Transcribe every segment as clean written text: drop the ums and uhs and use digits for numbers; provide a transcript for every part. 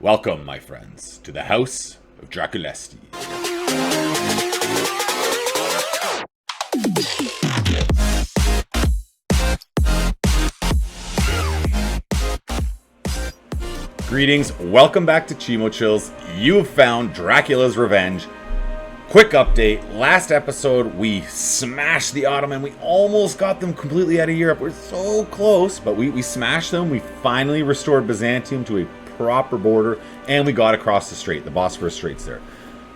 Welcome, my friends, to the house of Dracula. Greetings, welcome back to Chimo Chills. You have found Dracula's Revenge. Quick update, last episode we smashed the Ottoman. We almost got them completely out of Europe. We're so close, but we smashed them. We finally restored Byzantium to a proper border, and we got across the strait, the Bosphorus Straits there.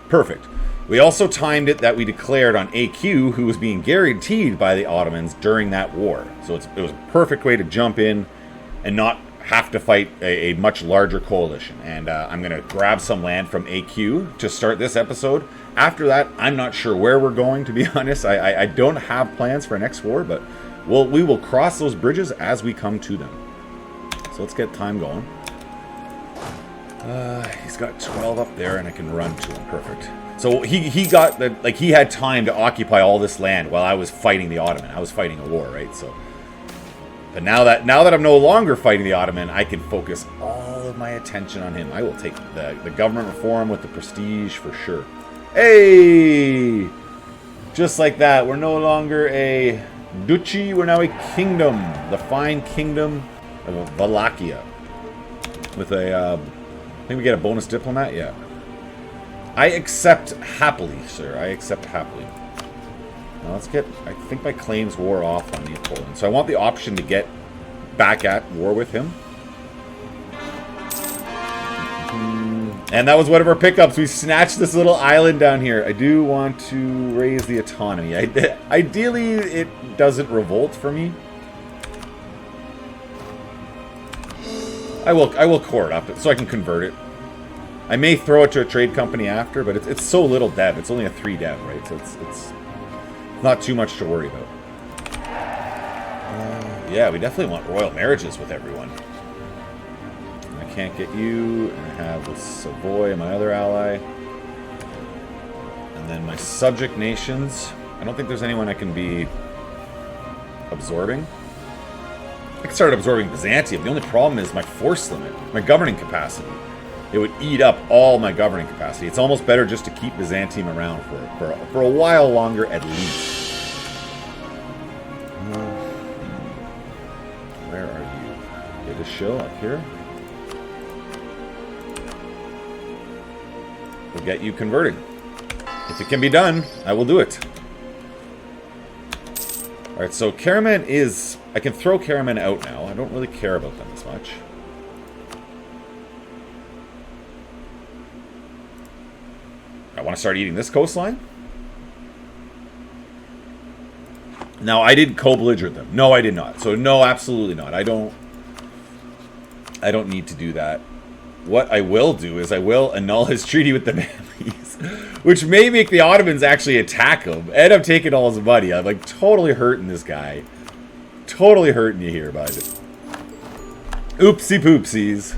Perfect. We also timed it that we declared on AQ, who was being guaranteed by the Ottomans during that war. So it was a perfect way to jump in and not have to fight a much larger coalition. And I'm going to grab some land from AQ to start this episode. After that, I'm not sure where we're going, to be honest. I don't have plans for our next war, but we will cross those bridges as we come to them. So let's get time going. He's got 12 up there, and I can run to him. Perfect. So he got the, like, he had time to occupy all this land while I was fighting the Ottoman. I was fighting a war, right? So, but now that I'm no longer fighting the Ottoman, I can focus all of my attention on him. I will take the government reform with the prestige for sure. Hey! Just like that, we're no longer a duchy, we're now a kingdom. The fine kingdom of Wallachia. With a, I think we get a bonus diplomat? Yeah. I accept happily, sir. I accept happily. Now let's get, I think my claims wore off on Napoleon. So I want the option to get back at war with him. And that was one of our pickups. We snatched this little island down here. I do want to raise the autonomy. Ideally, it doesn't revolt for me. I will core it up so I can convert it. I may throw it to a trade company after, but it's so little dev. It's only a 3 dev, right? So it's not too much to worry about. Yeah, we definitely want royal marriages with everyone. Can't get you, and I have with Savoy, my other ally, and then my subject nations. I don't think there's anyone I can be absorbing. I can start absorbing Byzantium. The only problem is my force limit, my governing capacity. It would eat up all my governing capacity. It's almost better just to keep Byzantium around for a while longer at least. Where are you? Get a show up here. We'll get you converted. If it can be done, I will do it. Alright, so Karaman is... I can throw Karaman out now. I don't really care about them as much. I want to start eating this coastline. Now, I did co-belligerent them. No, I did not. So, no, absolutely not. I don't need to do that. What I will do is I will annul his treaty with the Mamlies, which may make the Ottomans actually attack him. And I'm taking all his money. I'm like totally hurting this guy. Totally hurting you here, bud. Oopsie poopsies.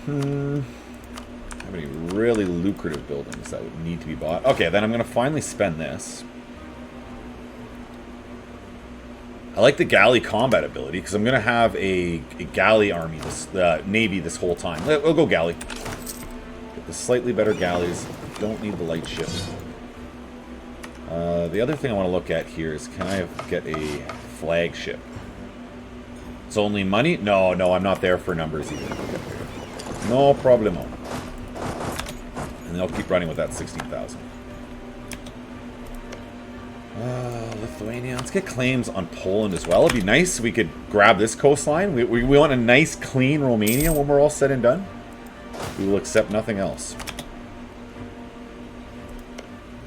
How many really lucrative buildings that would need to be bought? Okay, then I'm going to finally spend this. I like the galley combat ability because I'm going to have a galley army, navy this whole time. We'll go galley. Get the slightly better galleys. Don't need the light ship. The other thing I want to look at here is can I get a flagship? It's only money? No, I'm not there for numbers either. No problemo. And then I'll keep running with that 16,000. Lithuania. Let's get claims on Poland as well. It'd be nice if we could grab this coastline. We want a nice, clean Romania when we're all said and done. We will accept nothing else.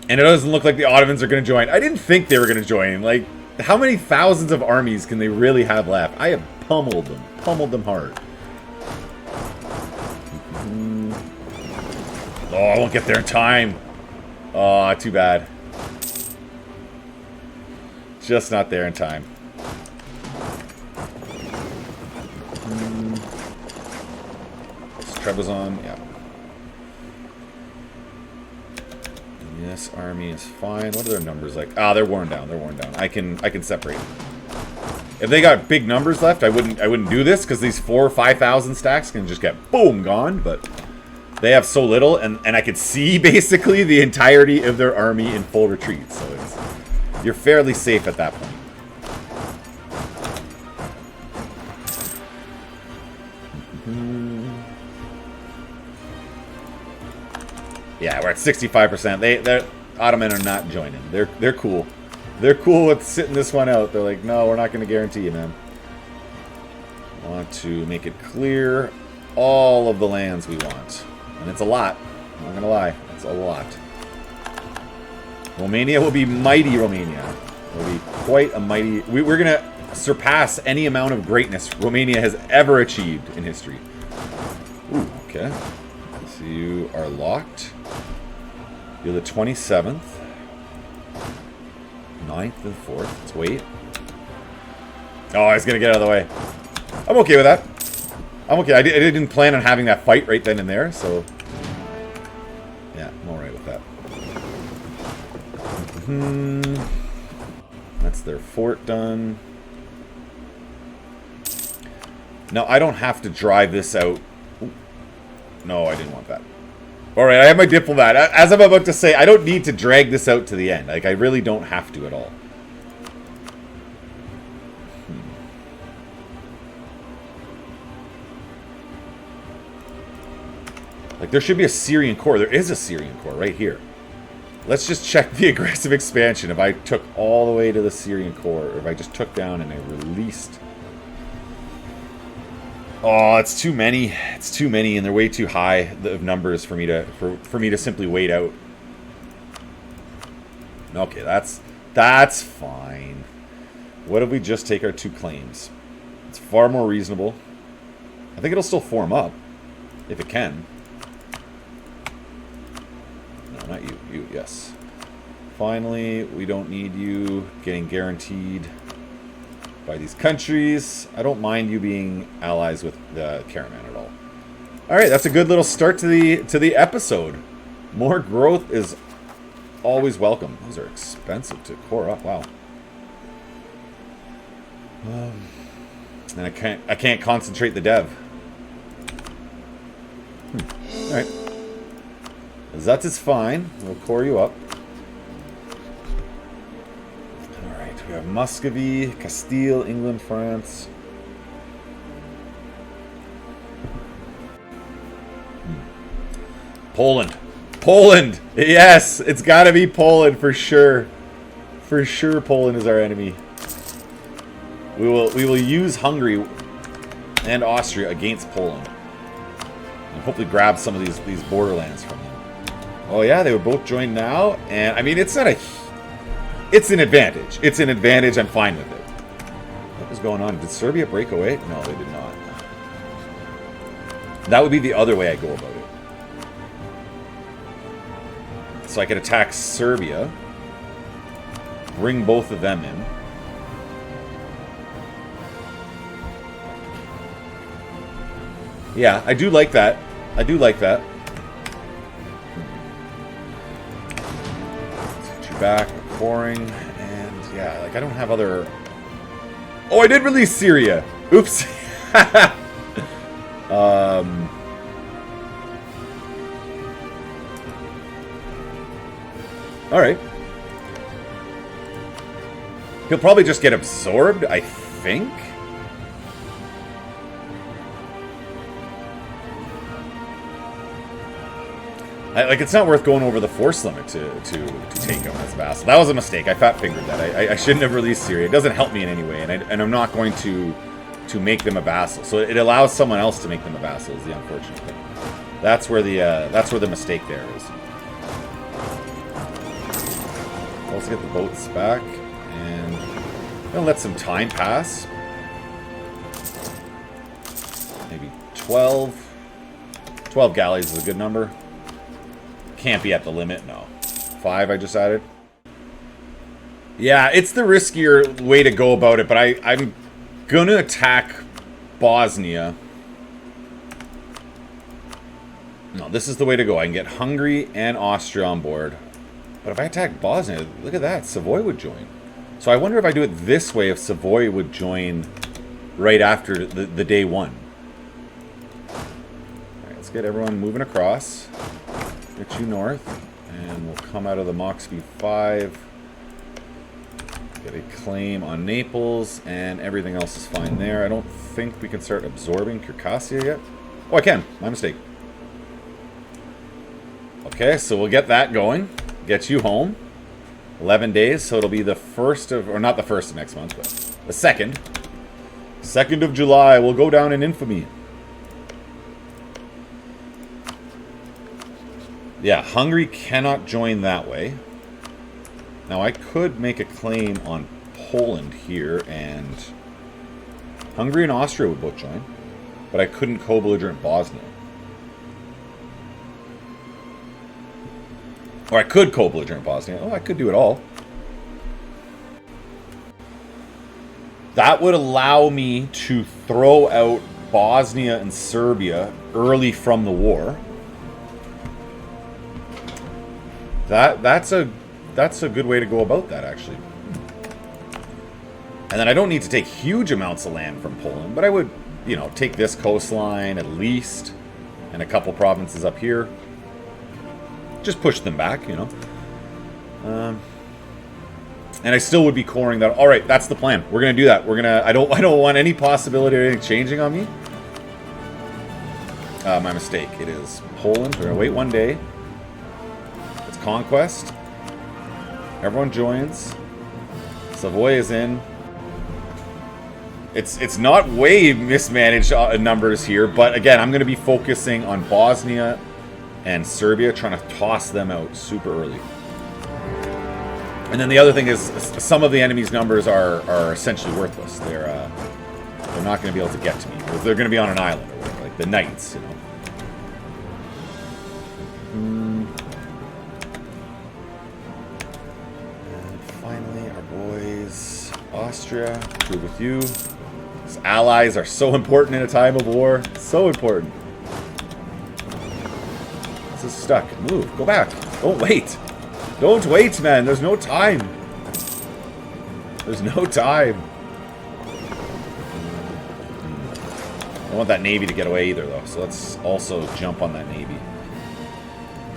And it doesn't look like the Ottomans are going to join. I didn't think they were going to join. Like, how many thousands of armies can they really have left? I have pummeled them hard. Oh, I won't get there in time. Oh, too bad. Just not there in time. Trebizond, yeah. And this army is fine. What are their numbers like? Ah, they're worn down. They're worn down. I can separate. If they got big numbers left, I wouldn't do this, because these 4,000 or 5,000 stacks can just get boom gone. But they have so little, and I could see basically the entirety of their army in full retreat. So you're fairly safe at that point. Yeah, we're at 65%. They're Ottoman are not joining. They're cool. They're cool with sitting this one out. They're like, no, we're not going to guarantee you, man. I want to make it clear all of the lands we want. And it's a lot. I'm not going to lie. It's a lot. Romania will be mighty Romania. It will be quite a mighty... We're going to surpass any amount of greatness Romania has ever achieved in history. Ooh, okay. So you are locked. You're the 27th. 9th and 4th. Let's wait. Oh, I was going to get out of the way. I'm okay with that. I'm okay. I didn't plan on having that fight right then and there, so... yeah, I'm alright with that. That's their fort done. Now, I don't have to drive this out. Ooh. No, I didn't want that. Alright, I have my diplomat. As I'm about to say, I don't need to drag this out to the end. Like, I really don't have to at all. Like, there should be a Syrian core. There is a Syrian core right here. Let's just check the aggressive expansion. If I took all the way to the Syrian core, or if I just took down and I released... oh, it's too many. It's too many, and they're way too high of numbers for me to simply wait out. Okay, that's fine. What if we just take our 2 claims? It's far more reasonable. I think it'll still form up if it can. No, not you. You, yes. Finally, we don't need you getting guaranteed by these countries. I don't mind you being allies with the Caraman at all. Alright, that's a good little start to the episode. More growth is always welcome. Those are expensive to core up, wow. And I can't concentrate the dev. Alright. That is fine. We'll core you up. We have Muscovy, Castile, England, France. Poland. Poland! Yes! It's gotta be Poland for sure. For sure Poland is our enemy. We will use Hungary and Austria against Poland. And hopefully grab some of these borderlands from them. Oh yeah, they were both joined now. And I mean, it's not a... it's an advantage. It's an advantage. I'm fine with it. What was going on? Did Serbia break away? No, they did not. That would be the other way I go about it. So I could attack Serbia. Bring both of them in. Yeah, I do like that. I do like that. Let's get you back. Boring, and yeah, like I don't have other... oh, I did release Syria. Oops. Alright. He'll probably just get absorbed, I think. Like, it's not worth going over the force limit to take him as a vassal. That was a mistake. I fat-fingered that. I shouldn't have released Syria. It doesn't help me in any way, and I'm not going to make them a vassal. So it allows someone else to make them a vassal is the unfortunate thing. That's where the mistake there is. Let's get the boats back, and I'm gonna let some time pass. Maybe 12. 12 galleys is a good number. Can't be at the limit, no. 5 I just added. Yeah, it's the riskier way to go about it, but I'm gonna attack Bosnia. No, this is the way to go. I can get Hungary and Austria on board. But if I attack Bosnia, look at that. Savoy would join. So I wonder if I do it this way, if Savoy would join right after the day one. Alright, let's get everyone moving across. Get you north. And we'll come out of the Mox V5. Get a claim on Naples. And everything else is fine there. I don't think we can start absorbing Circassia yet. Oh, I can. My mistake. Okay, so we'll get that going. Get you home. 11 days, so it'll be the 1st of... Or not the 1st of next month, but the 2nd. 2nd of July will go down in infamy. Yeah, Hungary cannot join that way. Now, I could make a claim on Poland here, and... Hungary and Austria would both join. But I couldn't co-belligerent Bosnia. Or I could co-belligerent Bosnia. Oh, I could do it all. That would allow me to throw out Bosnia and Serbia early from the war. That's a good way to go about that, actually. And then I don't need to take huge amounts of land from Poland, but I would, you know, take this coastline at least, and a couple provinces up here. Just push them back, you know. And I still would be coring that. All right, that's the plan. We're gonna do that. We're gonna. I don't want any possibility of anything changing on me. My mistake. It is Poland. We're gonna wait 1 day. It's conquest. Everyone joins. Savoy is in. It's not way mismanaged numbers here, but again, I'm gonna be focusing on Bosnia and Serbia, trying to toss them out super early. And then the other thing is, some of the enemy's numbers are essentially worthless. They're not going to be able to get to me. They're going to be on an island, or whatever, like the knights, you know. And finally, our boys, Austria, good with you. These allies are so important in a time of war. So important. This is stuck. Move. Go back. Don't wait. Don't wait, man. There's no time. There's no time. I don't want that navy to get away either, though. So let's also jump on that navy.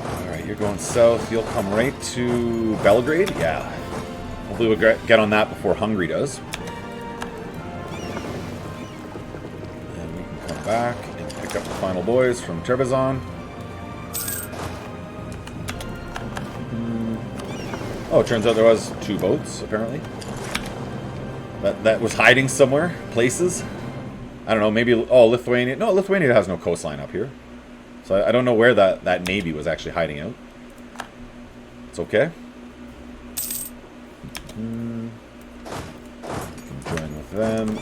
Alright, you're going south. You'll come right to Belgrade? Yeah. Hopefully we'll get on that before Hungary does. And we can come back and pick up the final boys from Trebizond. Oh, it turns out there was 2 boats, apparently. That was hiding somewhere. Places. I don't know, maybe... Oh, Lithuania... No, Lithuania has no coastline up here. So I don't know where that navy was actually hiding out. It's okay. Can join with them.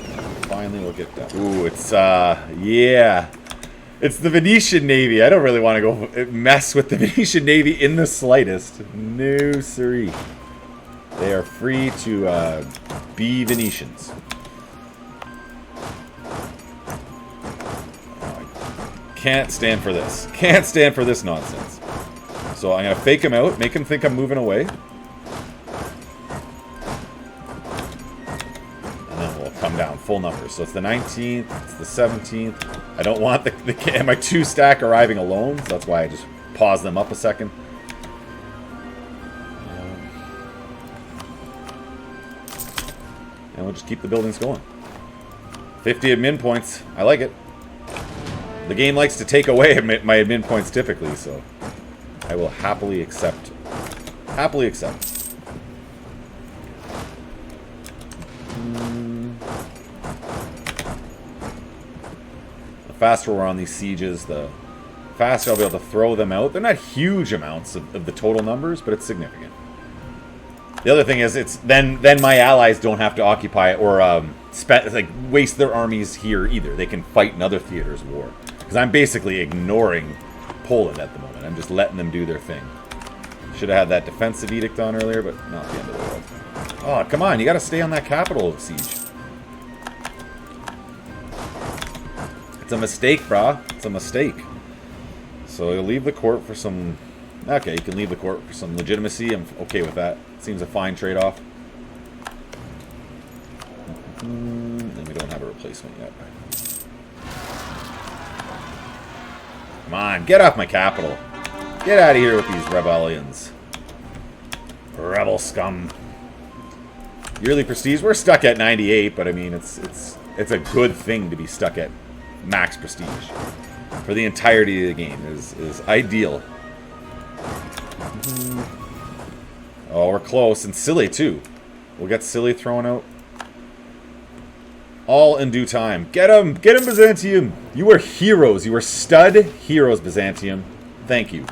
Finally, we'll get that. Ooh, it's... Yeah. It's the Venetian Navy. I don't really want to go mess with the Venetian Navy in the slightest. No, siree. They are free to be Venetians. Can't stand for this. Can't stand for this nonsense. So I'm going to fake him out, make him think I'm moving away. And then we'll come down full numbers. So it's the 19th, it's the 17th. I don't want my 2 stack arriving alone, so that's why I just pause them up a second. And we'll just keep the buildings going. 50 admin points. I like it. The game likes to take away my admin points typically, so I will happily accept. Happily accept. The faster we're on these sieges, the faster I'll be able to throw them out. They're not huge amounts of the total numbers, but it's significant. The other thing is, it's then my allies don't have to occupy or waste their armies here either. They can fight in other theaters of war. Because I'm basically ignoring Poland at the moment. I'm just letting them do their thing. Should have had that defensive edict on earlier, but not the end of the world. Oh, come on. You got to stay on that capital siege. It's a mistake, brah. It's a mistake. So you'll leave the court for some... Okay, you can leave the court for some legitimacy. I'm okay with that. Seems a fine trade-off. And we don't have a replacement yet. Come on, get off my capital. Get out of here with these rebellions. Rebel scum. Yearly prestige, we're stuck at 98, but I mean, it's a good thing to be stuck at max prestige. For the entirety of the game is ideal. Oh, we're close. And Silly, too. We'll get Silly thrown out. All in due time. Get him! Get him, Byzantium! You are heroes. You are stud heroes, Byzantium. Thank you.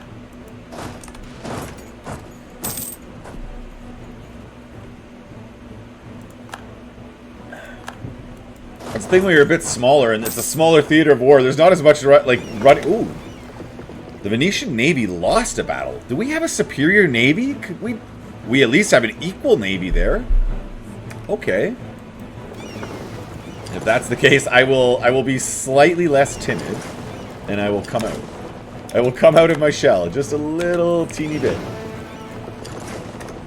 That's the thing when you're a bit smaller, and it's a smaller theater of war. There's not as much, like, running... Ooh. The Venetian Navy lost a battle. Do we have a superior navy? Could we at least have an equal navy there? Okay. If that's the case, I will be slightly less timid, and I will come out. I will come out of my shell just a little teeny bit.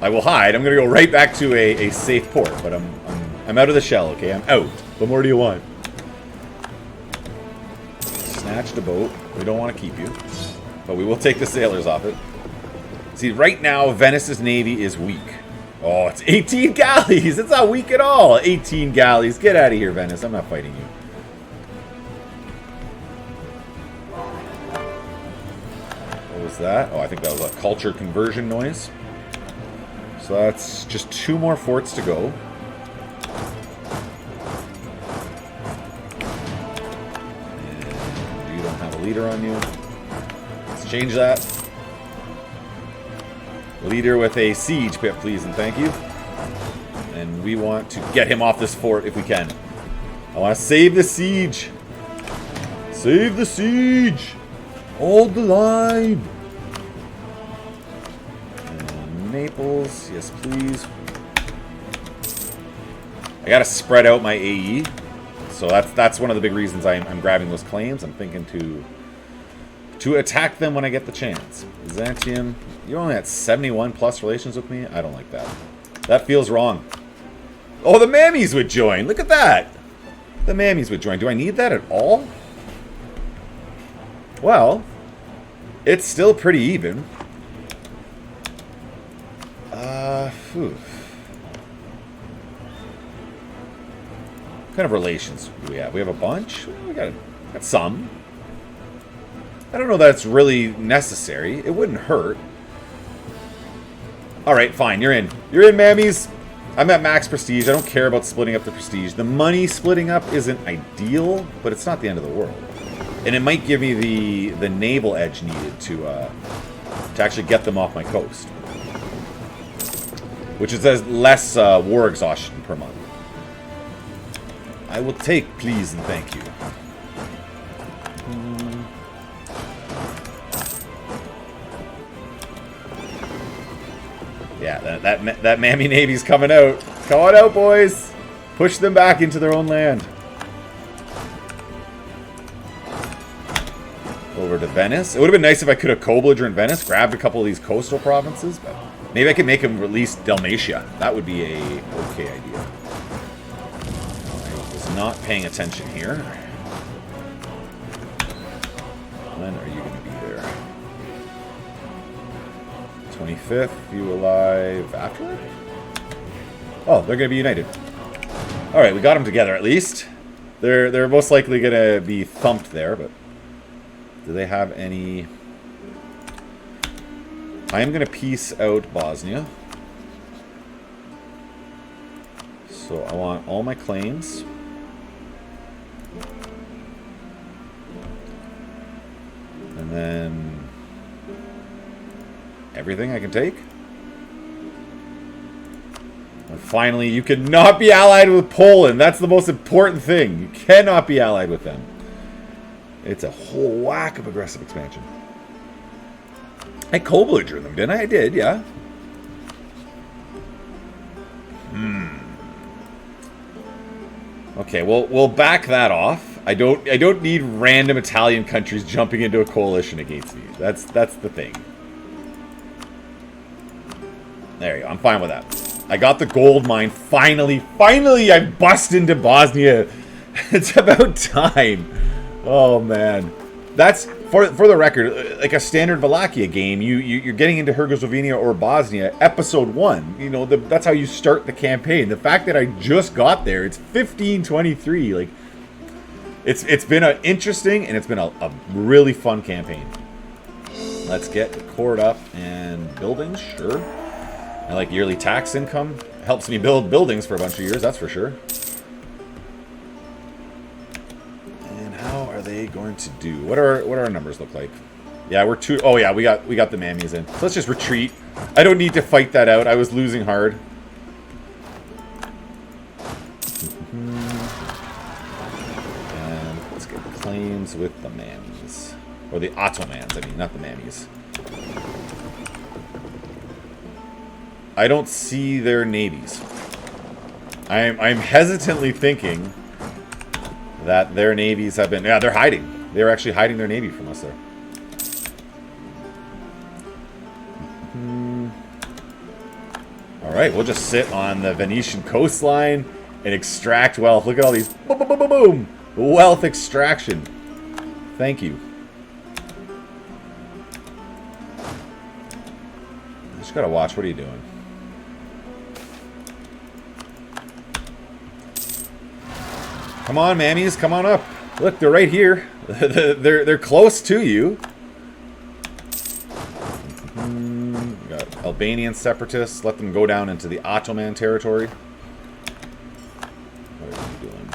I will hide. I'm gonna go right back to a safe port, but I'm out of the shell. Okay, I'm out. What more do you want? Snatched a boat. We don't want to keep you, but we will take the sailors off it. See, right now Venice's navy is weak. Oh, it's 18 galleys! It's not weak at all! 18 galleys. Get out of here, Venice. I'm not fighting you. What was that? Oh, I think that was a culture conversion noise. So that's just 2 more forts to go. And you don't have a leader on you. Let's change that. Leader with a siege pip, please and thank you. And we want to get him off this fort if we can. I want to save the siege. Save the siege. Hold the line. And Naples, yes please. I gotta spread out my AE. So that's one of the big reasons I'm grabbing those claims. I'm thinking to attack them when I get the chance. Byzantium, you're only at 71 plus relations with me? I don't like that. That feels wrong. Oh, the mammies would join. Look at that. The mammies would join. Do I need that at all? Well, it's still pretty even. What kind of relations do we have? We have a bunch? We got some. I don't know that it's really necessary. It wouldn't hurt. Alright, fine. You're in. You're in, mammies. I'm at max prestige. I don't care about splitting up the prestige. The money splitting up isn't ideal, but it's not the end of the world. And it might give me the naval edge needed to actually get them off my coast. Which is less war exhaustion per month. I will take please and thank you. Yeah, that mammy navy's coming out. Come on out, boys. Push them back into their own land. Over to Venice. It would have been nice if I could have co-belligerent Venice, grabbed a couple of these coastal provinces, but maybe I could make them release Dalmatia. That would be a okay idea. I was not paying attention here. When are you going to be there? 25th, you alive after it? Oh, they're going to be united. Alright, we got them together at least. They're most likely going to be thumped there, but do they have any... I am going to peace out Bosnia. So I want all my claims. And then everything I can take. And finally, you cannot be allied with Poland. That's the most important thing. You cannot be allied with them. It's a whole whack of aggressive expansion. I co-belligered them, didn't I? I did, yeah. Okay, we'll back that off. I don't need random Italian countries jumping into a coalition against me. That's the thing. There you go. I'm fine with that. I got the gold mine. Finally, I bust into Bosnia. It's about time. Oh, man. That's, for the record, like a standard Wallachia game, you're getting into Herzegovina or Bosnia, episode 1. You know, that's how you start the campaign. The fact that I just got there, it's 1523. Like, it's been an interesting, and it's been a really fun campaign. Let's get the court up and buildings, sure. I like yearly tax income. Helps me build buildings for a bunch of years, that's for sure. And how are they going to do? What are our numbers look like? Yeah, we're two. Oh yeah, we got the mammies in. So let's just retreat. I don't need to fight that out. I was losing hard. And let's get claims with the mammies. Or the Ottomans, I mean, not the mammies. I don't see their navies. I'm hesitantly thinking that their navies have been... Yeah, they're hiding. They're actually hiding their navy from us there. Alright, we'll just sit on the Venetian coastline and extract wealth. Look at all these... Boom, boom, boom, boom, boom. Wealth extraction. Thank you. Just gotta watch. What are you doing? Come on, mammies. Come on up. Look, they're right here. they're close to you. Got Albanian separatists. Let them go down into the Ottoman territory. What are you doing?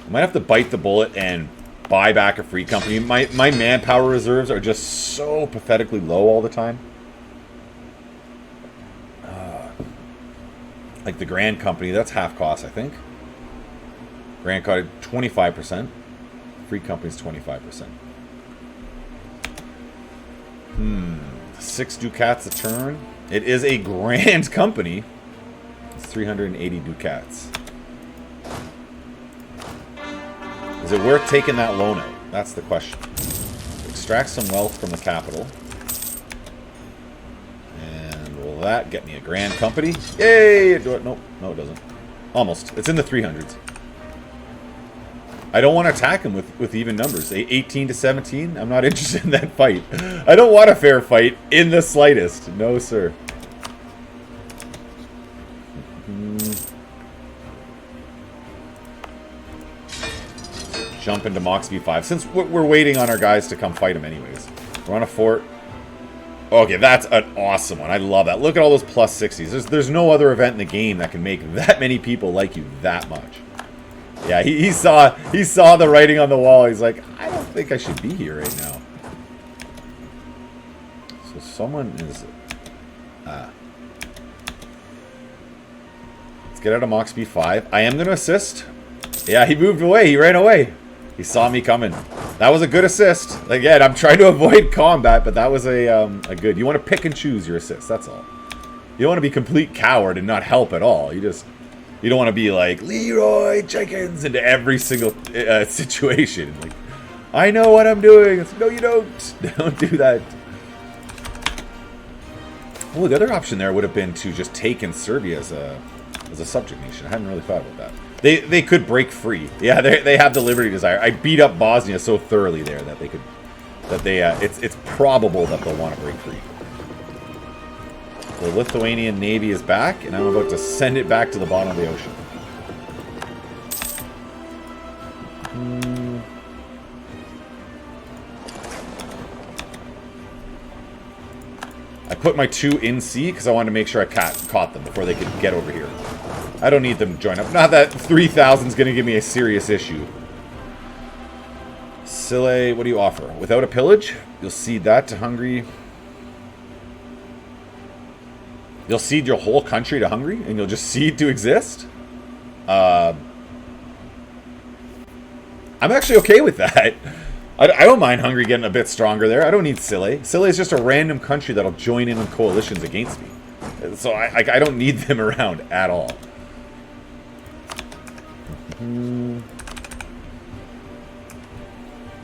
I might have to bite the bullet and buy back a free company. My manpower reserves are just so pathetically low all the time. Like the Grand Company, that's half cost, I think. Grand Company, 25%. Free Company's 25%. 6 ducats a turn. It is a Grand Company. It's 380 ducats. Is it worth taking that loan out? That's the question. Extract some wealth from the capital. And will that get me a Grand Company? Yay! Nope. No, it doesn't. Almost. It's in the 300s. I don't want to attack him with even numbers. 18 to 17? I'm not interested in that fight. I don't want a fair fight in the slightest. No, sir. Jump into Mox V5. Since we're waiting on our guys to come fight him anyways. We're on a fort. Okay, that's an awesome one. I love that. Look at all those plus 60s. There's no other event in the game that can make that many people like you that much. Yeah, he saw the writing on the wall. He's like, I don't think I should be here right now. So someone is... Let's get out of Mox B5. I am going to assist. Yeah, he moved away. He ran away. He saw me coming. That was a good assist. Again, I'm trying to avoid combat, but that was a good... You want to pick and choose your assists, that's all. You don't want to be complete coward and not help at all. You don't want to be like, Leroy Jenkins, into every single situation. Like, I know what I'm doing. It's, no, you don't. Don't do that. Oh, the other option there would have been to just take in Serbia as a subject nation. I hadn't really thought about that. They could break free. Yeah, they have the liberty desire. I beat up Bosnia so thoroughly there that they could... it's probable that they'll want to break free. The Lithuanian Navy is back, and I'm about to send it back to the bottom of the ocean. I put my 2 in sea because I wanted to make sure I caught them before they could get over here. I don't need them to join up. Not that 3,000 is going to give me a serious issue. Sille, what do you offer? Without a pillage? You'll cede that to Hungary. You'll cede your whole country to Hungary, and you'll just cede to exist? I'm actually okay with that. I don't mind Hungary getting a bit stronger there. I don't need Sille. Sille is just a random country that'll join in with coalitions against me. So I don't need them around at all.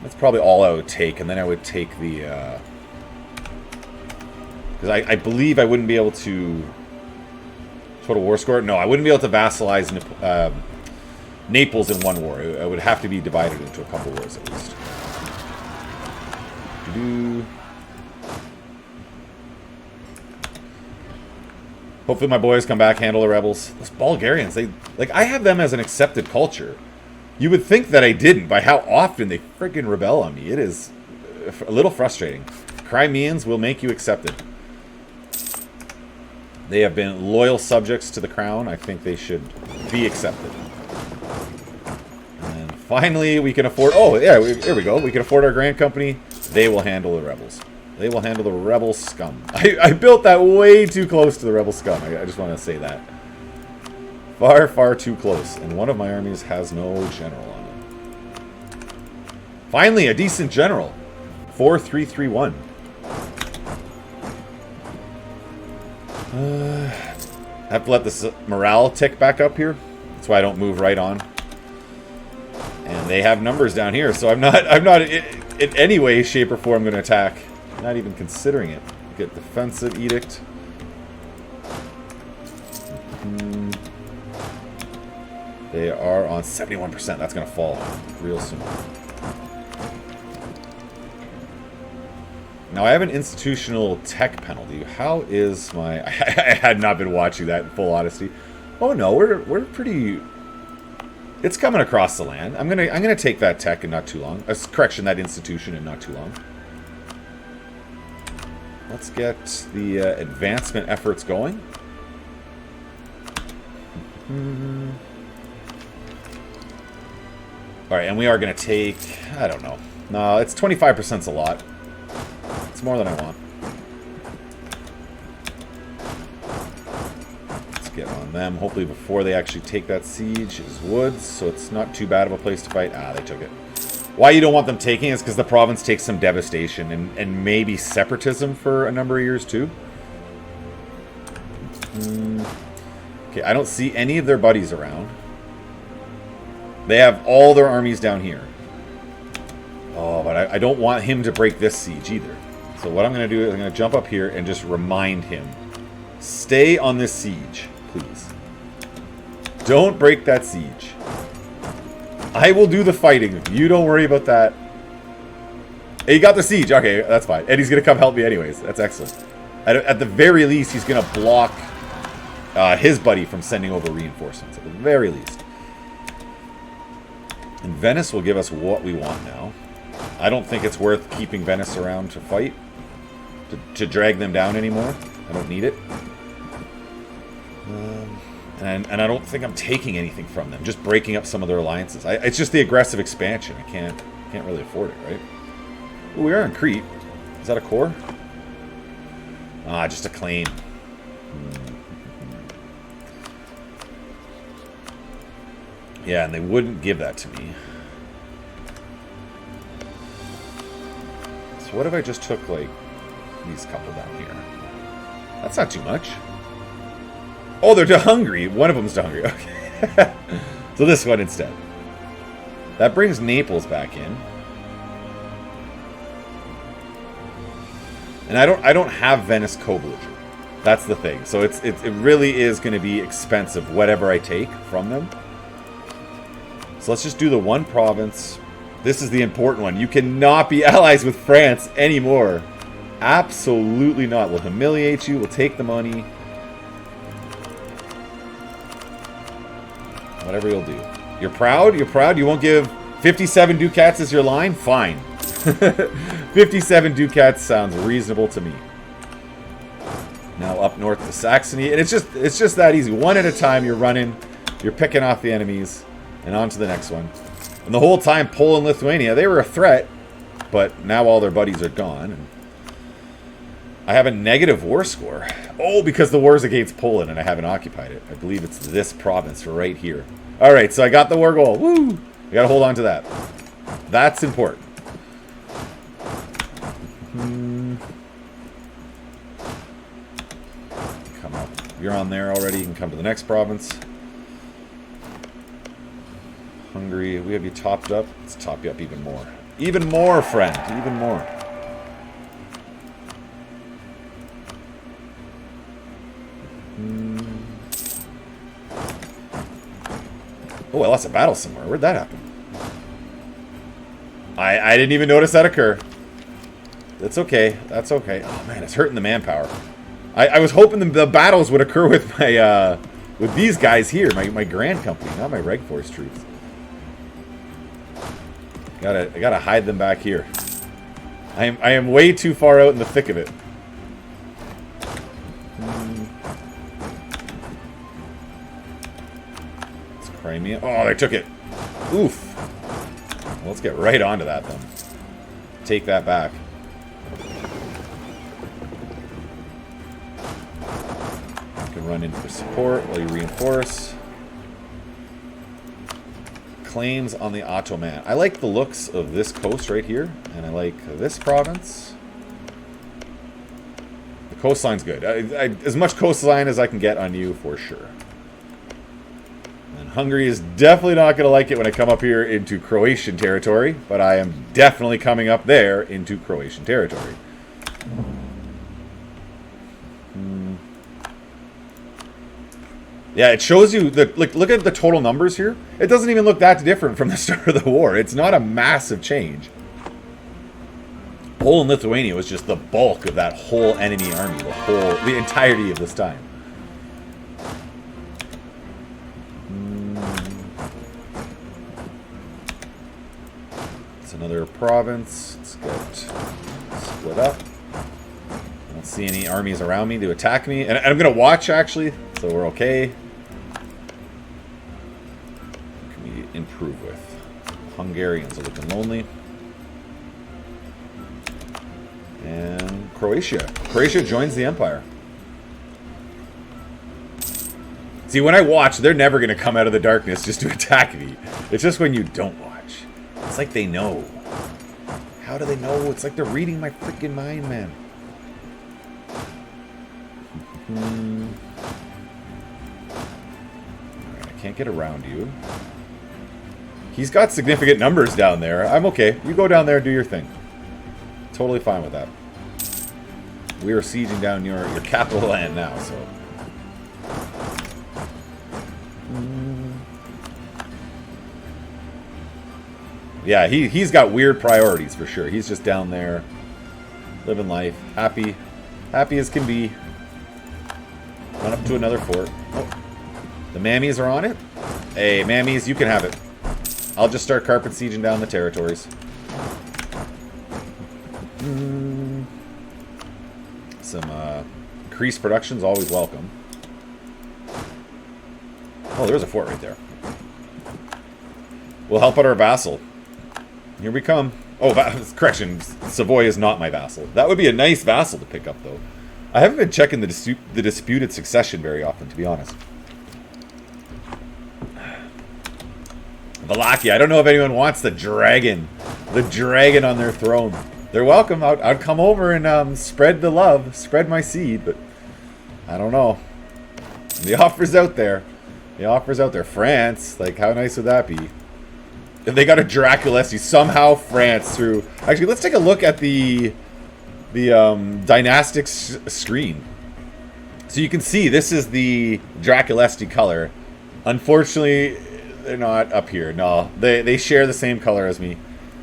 That's probably all I would take, and then I would take the Because I believe I wouldn't be able to... Total war score? No, I wouldn't be able to vassalize Naples in one war. It would have to be divided into a couple wars at least. Hopefully my boys come back, handle the rebels. Those Bulgarians, they... Like, I have them as an accepted culture. You would think that I didn't by how often they freaking rebel on me. It is a little frustrating. Crimeans will make you accepted. They have been loyal subjects to the crown. I think they should be accepted. And finally, we can afford... Oh, yeah, here we go. We can afford our Grand Company. They will handle the rebels. They will handle the rebel scum. I built that way too close to the rebel scum. I just want to say that. Far, far too close. And one of my armies has no general on it. Finally, a decent general. 4-3-3-1. I have to let this morale tick back up here. That's why I don't move right on. And they have numbers down here, so I'm not in any way, shape, or form going to attack. Not even considering it. Get defensive edict. They are on 71%. That's going to fall real soon. Now I have an institutional tech penalty. How is my... I had not been watching that in full honesty. Oh no, we're pretty... It's coming across the land. I'm gonna take that tech in not too long. Correction, that institution in not too long. Let's get the advancement efforts going. Alright, and we are going to take... I don't know. No, it's 25%'s a lot. It's more than I want. Let's get on them. Hopefully before they actually take that siege is woods, so it's not too bad of a place to fight. Ah, they took it. Why you don't want them taking is because the province takes some devastation and maybe separatism for a number of years too. Okay, I don't see any of their buddies around. They have all their armies down here. Oh, but I don't want him to break this siege either. So what I'm going to do is I'm going to jump up here and just remind him. Stay on this siege, please. Don't break that siege. I will do the fighting. You don't worry about that. Hey, he got the siege. Okay, that's fine. And he's going to come help me anyways. That's excellent. At the very least, he's going to block his buddy from sending over reinforcements. At the very least. And Venice will give us what we want now. I don't think it's worth keeping Venice around to fight. To drag them down anymore. I don't need it. And I don't think I'm taking anything from them. Just breaking up some of their alliances. It's just the aggressive expansion. I can't really afford it, right? Ooh, we are in Crete. Is that a core? Ah, just a claim. Yeah, and they wouldn't give that to me. So what if I just took, like, these couple down here? That's not too much. Oh, they're to Hungary. One of them's to Hungary. Okay. So this one instead. That brings Naples back in. And I don't have Venice co-belligerent. That's the thing. So it really is going to be expensive, whatever I take from them. So let's just do the one province. This is the important one. You cannot be allies with France anymore. Absolutely not. We'll humiliate you. We'll take the money. Whatever you'll do. You're proud? You're proud? You won't give 57 ducats as your line? Fine. 57 ducats sounds reasonable to me. Now up north to Saxony. And it's just that easy. One at a time you're running. You're picking off the enemies. And on to the next one. And the whole time, Poland, Lithuania, they were a threat. But now all their buddies are gone. And I have a negative war score. Oh, because the war's against Poland and I haven't occupied it. I believe it's this province right here. Alright, so I got the war goal. Woo! We gotta hold on to that. That's important. Come up. You're on there already. You can come to the next province. Hungary, we have you topped up. Let's top you up even more. Even more, friend. Even more. Oh, I lost a battle somewhere. Where'd that happen? I didn't even notice that occur. That's okay. That's okay. Oh man, it's hurting the manpower. I was hoping the battles would occur with my with these guys here, my Grand Company, not my Reg Force troops. I gotta hide them back here. I am way too far out in the thick of it. It's Crimea. Oh, they took it. Oof. Well, let's get right onto that then. Take that back. You can run in for support while you reinforce. Claims on the Ottoman. I like the looks of this coast right here, and I like this province. The coastline's good. As much coastline as I can get on you for sure. And Hungary is definitely not going to like it when I come up here into Croatian territory, but I am definitely coming up there into Croatian territory. Yeah, it shows you look at the total numbers here. It doesn't even look that different from the start of the war. It's not a massive change. Poland and Lithuania was just the bulk of that whole enemy army, the entirety of this time. It's another province. Let's get split up. I don't see any armies around me to attack me, and I'm gonna watch actually, so we're okay. Improve with. Hungarians are looking lonely. And Croatia. Croatia joins the empire. See, when I watch, they're never going to come out of the darkness just to attack me. It's just when you don't watch. It's like they know. How do they know? It's like they're reading my freaking mind, man. Alright, I can't get around you. He's got significant numbers down there. I'm okay. You go down there and do your thing. Totally fine with that. We are sieging down your capital land now, so. Yeah, he's got weird priorities for sure. He's just down there, living life, happy as can be. Run up to another fort. Oh, the mammies are on it. Hey, mammies, you can have it. I'll just start carpet sieging down the territories. Some increased production is always welcome. Oh, there's a fort right there. We'll help out our vassal. Here we come. Oh, correction. Savoy is not my vassal. That would be a nice vassal to pick up, though. I haven't been checking the disputed succession very often, to be honest. Wallachia. I don't know if anyone wants the dragon on their throne. They're welcome. I'd come over and spread the love, spread my seed, but I don't know. The offer's out there. The offer's out there. France, like how nice would that be? If they got a Dracula, somehow France through. Actually, let's take a look at the dynastic screen. So you can see this is the Draculesti color. Unfortunately, they're not up here. No, they share the same color as me.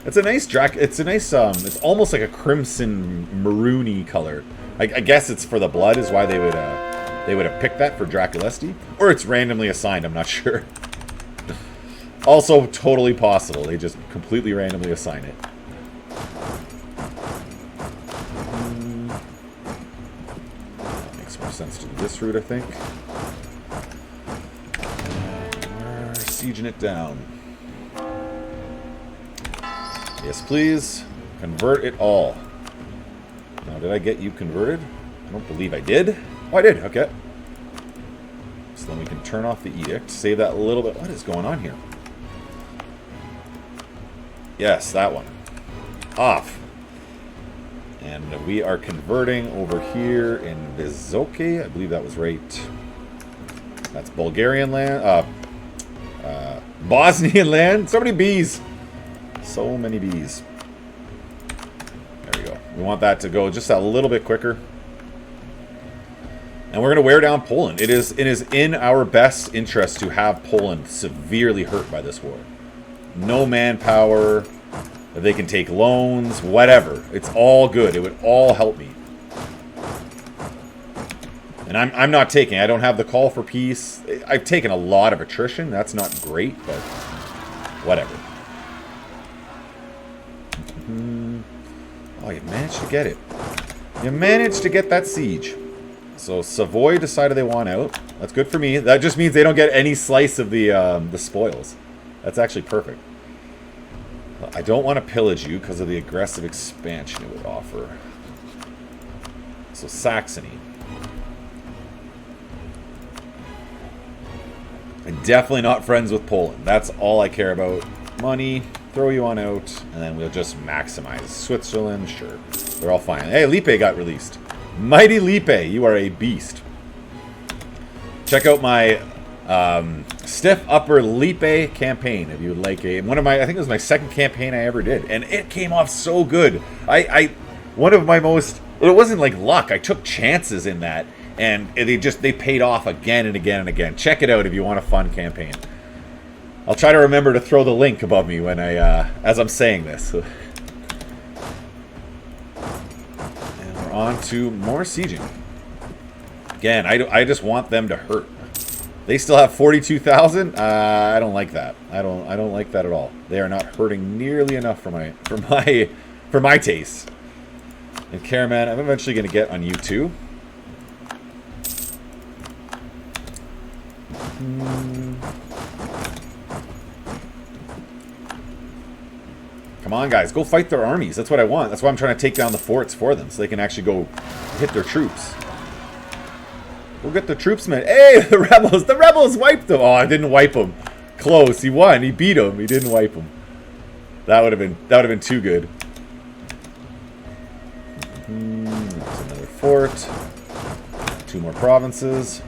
It's a nice it's almost like a crimson maroony color. I guess it's for the blood is why they would have picked that for Draculesti, or it's randomly assigned. I'm not sure. Also, totally possible. They just completely randomly assign it. Makes more sense to do this route, I think. We're sieging it down. Yes, please. Convert it all. Now, did I get you converted? I don't believe I did. Oh, I did. Okay. So then we can turn off the edict. Save that a little bit. What is going on here? Yes, that one. Off. And we are converting over here in Vizoke. I believe that was right. That's Bulgarian land. Bosnian land. So many bees. So many bees. There we go. We want that to go just a little bit quicker. And we're going to wear down Poland. It is in our best interest to have Poland severely hurt by this war. No manpower. If they can take loans, whatever. It's all good. It would all help me. And I'm not taking. I don't have the call for peace. I've taken a lot of attrition. That's not great, but whatever. Oh, you managed to get it. You managed to get that siege. So Savoy decided they want out. That's good for me. That just means they don't get any slice of the spoils. That's actually perfect. I don't want to pillage you because of the aggressive expansion it would offer. So Saxony. I'm definitely not friends with Poland. That's all I care about. Money, throw you on out, and then we'll just maximize. Switzerland, sure. They're all fine. Hey, Lippe got released. Mighty Lippe, you are a beast. Check out my Stiff Upper Lippe campaign if you would like a I think it was my second campaign I ever did, and it came off so good. One of my most, it wasn't like luck. I took chances in that, and they paid off again and again and again. Check it out if you want a fun campaign. I'll try to remember to throw the link above me when as I'm saying this. On to more sieging. Again, I just want them to hurt. They still have 42,000. I don't like that. I don't like that at all. They are not hurting nearly enough for my taste. And Karaman, I'm eventually going to get on you too. Come on, guys. Go fight their armies. That's what I want. That's why I'm trying to take down the forts for them, so they can actually go hit their troops. We'll get the troops, man. Hey, the rebels! The rebels wiped them! Oh, I didn't wipe them. Close. He won. He beat them. He didn't wipe them. That would have been too good. There's another fort. 2 more provinces.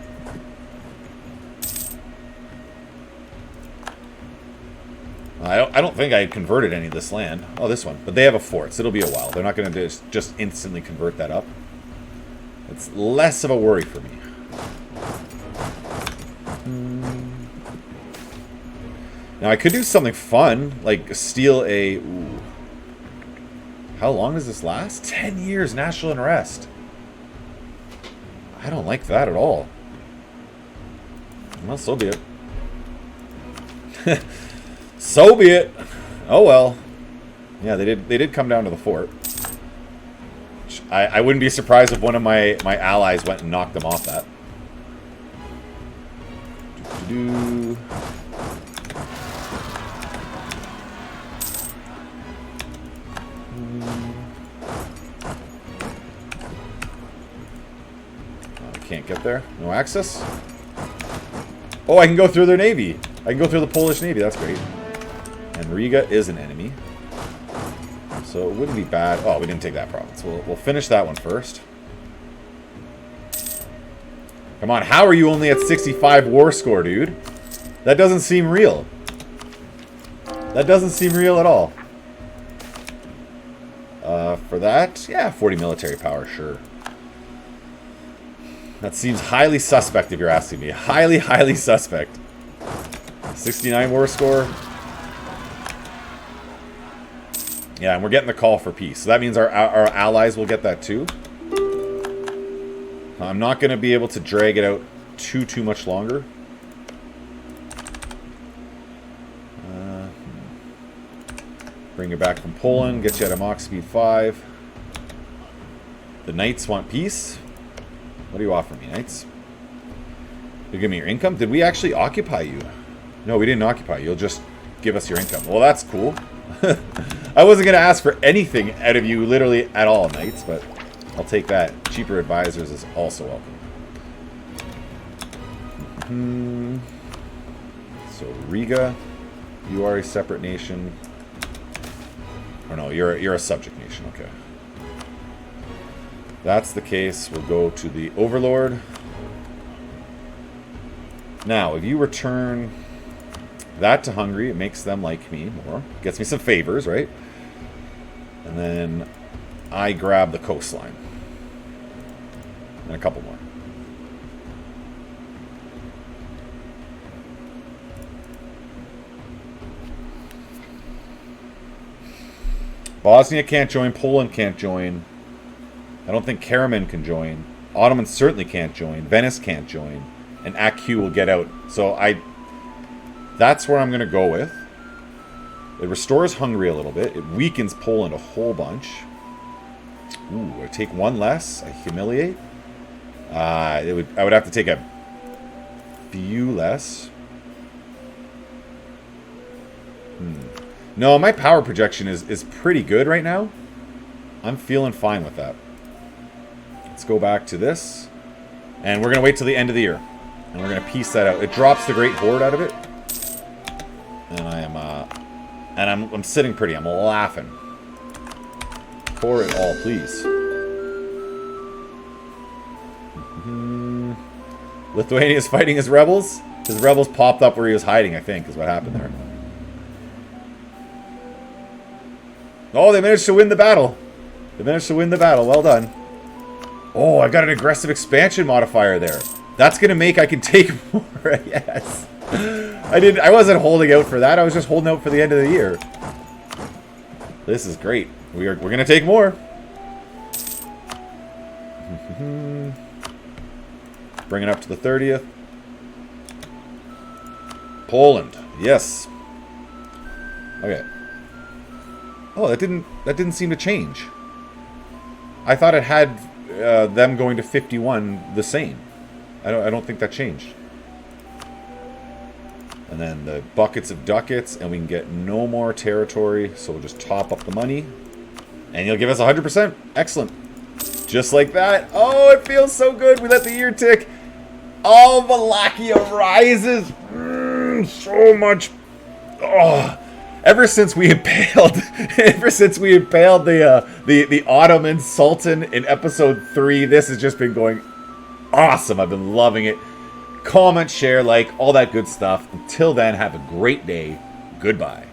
I don't think I converted any of this land. Oh, this one. But they have a fort, so it'll be a while. They're not going to just instantly convert that up. It's less of a worry for me. Now, I could do something fun, like steal a... Ooh. How long does this last? 10 years, national unrest. I don't like that at all. Well, so be it. So be it. Oh well. Yeah, they did come down to the fort. I wouldn't be surprised if one of my allies went and knocked them off that. I can't get there. No access. Oh, I can go through their navy. I can go through the Polish navy. That's great. And Riga is an enemy. So it wouldn't be bad. Oh, we didn't take that province. We'll finish that one first. Come on, how are you only at 65 war score, dude? That doesn't seem real. That doesn't seem real at all. For that, yeah, 40 military power, sure. That seems highly suspect if you're asking me. Highly, highly suspect. 69 war score. Yeah, and we're getting the call for peace. So that means our allies will get that too. I'm not going to be able to drag it out too much longer. Bring you back from Poland. Get you at a Mach speed 5. The Knights want peace. What do you offer me, Knights? You give me your income? Did we actually occupy you? No, we didn't occupy you. You'll just give us your income. Well, that's cool. I wasn't going to ask for anything out of you literally at all, Knights, but I'll take that. Cheaper advisors is also welcome. So Riga, you are a separate nation. Or no, you're a subject nation, okay. That's the case. We'll go to the Overlord. Now, if you return that to Hungary, it makes them like me more. Gets me some favors, right? And then I grab the coastline. And a couple more. Bosnia can't join. Poland can't join. I don't think Karaman can join. Ottoman certainly can't join. Venice can't join. And AQ will get out. So that's where I'm going to go with. It restores Hungary a little bit. It weakens Poland a whole bunch. Ooh, I take one less. I humiliate. I would have to take a few less. No, my power projection is pretty good right now. I'm feeling fine with that. Let's go back to this. And we're going to wait till the end of the year. And we're going to piece that out. It drops the Great Horde out of it. And I'm sitting pretty. I'm laughing. Pour it all, please. Lithuania is fighting his rebels. His rebels popped up where he was hiding, I think, is what happened there. Oh, they managed to win the battle. They managed to win the battle. Well done. Oh, I got an aggressive expansion modifier there. That's going to make I can take more. Yes. I wasn't holding out for that. I was just holding out for the end of the year. This is great. We're going to take more. Bring it up to the 30th. Poland. Yes. Okay. Oh, that didn't seem to change. I thought it had them going to 51 the same. I don't think that changed. And then the buckets of ducats, and we can get no more territory, so we'll just top up the money. And you'll give us 100%. Excellent. Just like that. Oh, it feels so good. We let the year tick. Oh, Wallachia rises. So much. Oh. Ever since we impaled the Ottoman Sultan in episode 3, this has just been going awesome. I've been loving it. Comment, share, like, all that good stuff. Until then, have a great day. Goodbye.